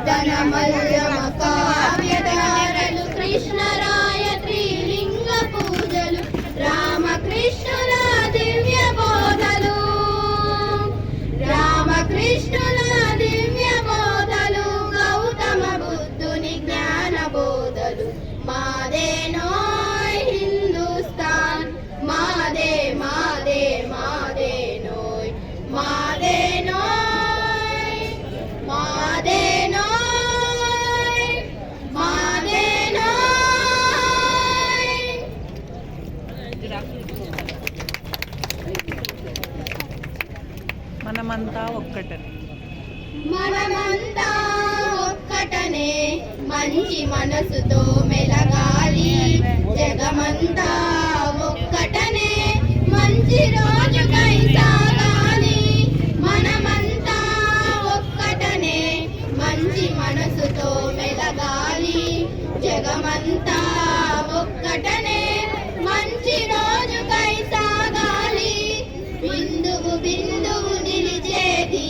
ధనమల్లమ కావ్యధారలు కృష్ణరాయ త్రిలింగ పూజలు రామకృష్ణుల దివ్య బోధలు రామకృష్ణుల దివ్య బోధలు గౌతమ బుద్ధుని జ్ఞాన బోధలు మాదేనోయ్ హిందుస్థాన్ మాదే మాదే మాదేనోయ్ మాదేనోయ్ మాదేనోయ్ మాదేనోయ్. మనమంతా ఒక్కటనే మనమంతా ఒక్కటనే మంచి మనసుతో మెలగాలి జగమంతా ఒక్కటనే మంచి రోజుకై సాగాలి మనమంతా ఒక్కటనే మంచి మనసుతో మెలగాలి జగమంతా ఒక్కటనే మంచి రోజుకై సాగాలి బిందువు బిందువు నిలిచేది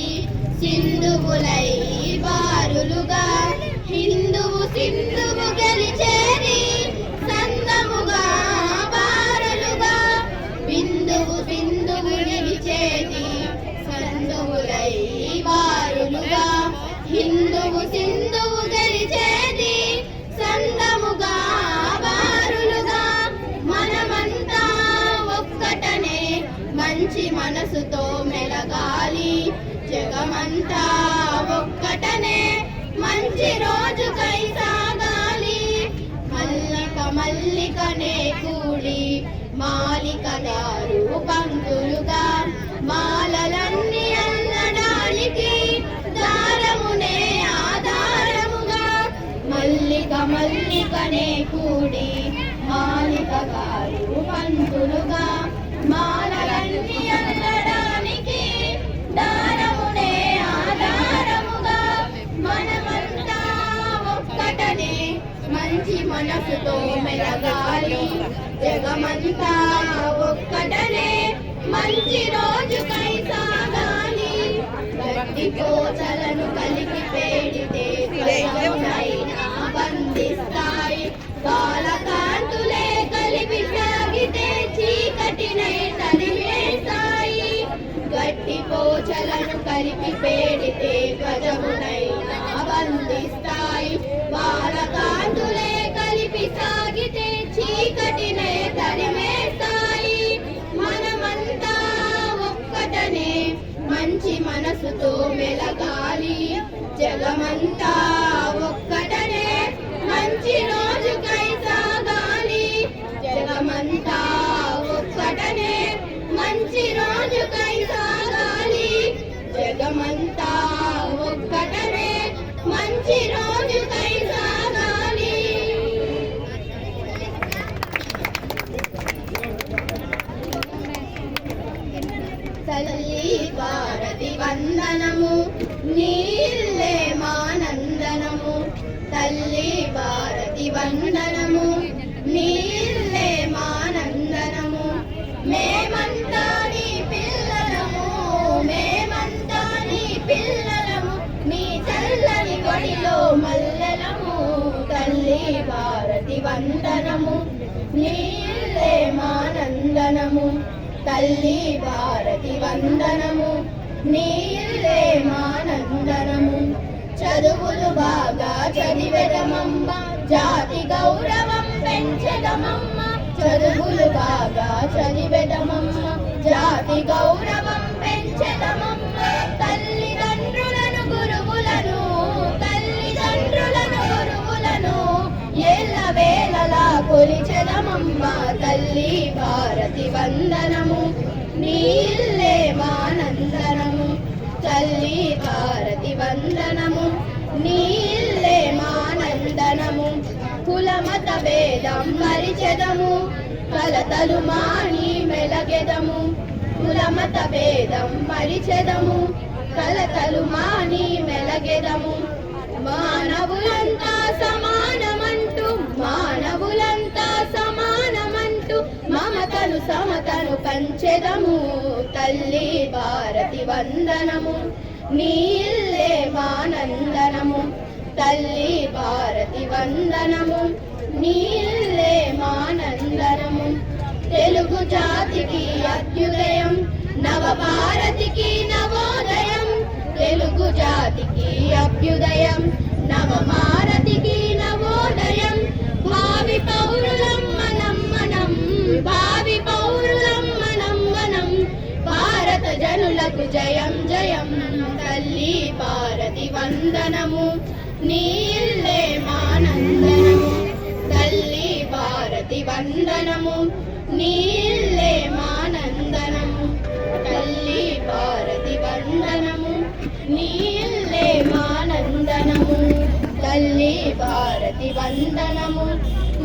సింధువులై బారులుగా హిందువు సింధువు గెలిచేది సంగముగా బారులుగా బిందువు బిందువు నిలిచేది సంధువులై బారులుగా హిందువు సింధువు గెలిచేది సంగముగా బారులుగా మనమంతా ఒక్కటనే మంచి మనసుతో మెలగాలి జగమంతా ఒక్కటనే మంచి రోజుకై సాగాలి మల్లిక మల్లికనే కూడి మాలిక దారు పంతులుగా మాలలన్నీ అల్లడానికి దారమునే ఆధారముగా మల్లిక మల్లికనే కూడి మాలిక గారు పంతులుగా మాలలన్నీ అల్లడానికి దారమునే ఆధారముగా మనమంతా ఒక్కటనే మంచి మనసుతో మెలగాలి జగమంతా ఒక్కటనే మంచి రోజుకై సాగాలి గట్టి కోచలను కలిపి పేడితే కలమునైనా బంధిస్తాయి కాలకాంతులే కలిపి సాగితే చీకటినై తరిమేస్తాయి గట్టి పోచలను కలిపి పేడితే గజమునైనా బంధిస్తాయి బాలకాంతులే కలిపి సాగితే చీకటినై తరిమేస్తాయి మనమంతా ఒక్కటనే మంచి మనసుతో మెలగాలి జగమంతా ఒక్కటనే మంచి రోజుకై సాగాలి జగమంతా ఒక్కటనే మంచి రోజుకై సాగాలి జగమంతా ఒక్కటనే మంచి రోజుకై సాగాలి. తల్లి భారతి వందనము నీళ్ళే మానందనము తల్లి భారతి వందనము నీళ్ళే మానందనము మేమంతా నీ పిల్లలము మేమంతా నీ పిల్లలము నీ చల్లని గడిలో మల్లెలము తల్లి భారతి వందనము నీళ్ళే మానందనము తల్లి భారతి వందనము నీళ్ళే మానందనము చదువులు బాగా చదివెదమమ్మ జాతి గౌరవం పెంచెదమమ్మ చదువులు బాగా చదివెదమమ్మ జాతి గౌరవం పెంచెదమమ్మ తల్లిదండ్రులను గురువులను ఎల్లవేళలా కొలిచెదమమ్మ తల్లి భారతి వందనము నీళ్ళే మానందనము తల్లి భారతి వందనము నీళ్ళే మానందనము కులమత భేదం మరిచెదము కలతలు మాని మెలగెదము కులమత భేదం మరిచెదము కలతలు మాని మెలగెదము మానవులంతా సమానమంటూ మానవులంతా సమానమంటూ మమతను సమతను పంచెదము తల్లి భారతి వందనము నీళ్ళే మానందనము తల్లి భారతి వందనము, నీ ఇల్లే మానందనము. తెలుగు జాతికి అభ్యుదయం, నవ భారతికి నవోదయం. తెలుగు జాతికి అభ్యుదయం, నవ భారతికి నవోదయం. భావి పౌరులం మనం మనం, భావి పౌరులం మనం మనం. భారత జనులకు జయం జయం, తల్లి భారతి వందనము, నీ ఇల్లే మానందనము. తల్లి భారతి వందనము, నీ ఇల్లే మానందనము. తల్లి భారతి వందనము, నీ ఇల్లే మానందనము. తల్లి భారతి వందనము,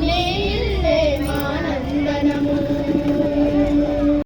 నీ ఇల్లే మానందనము.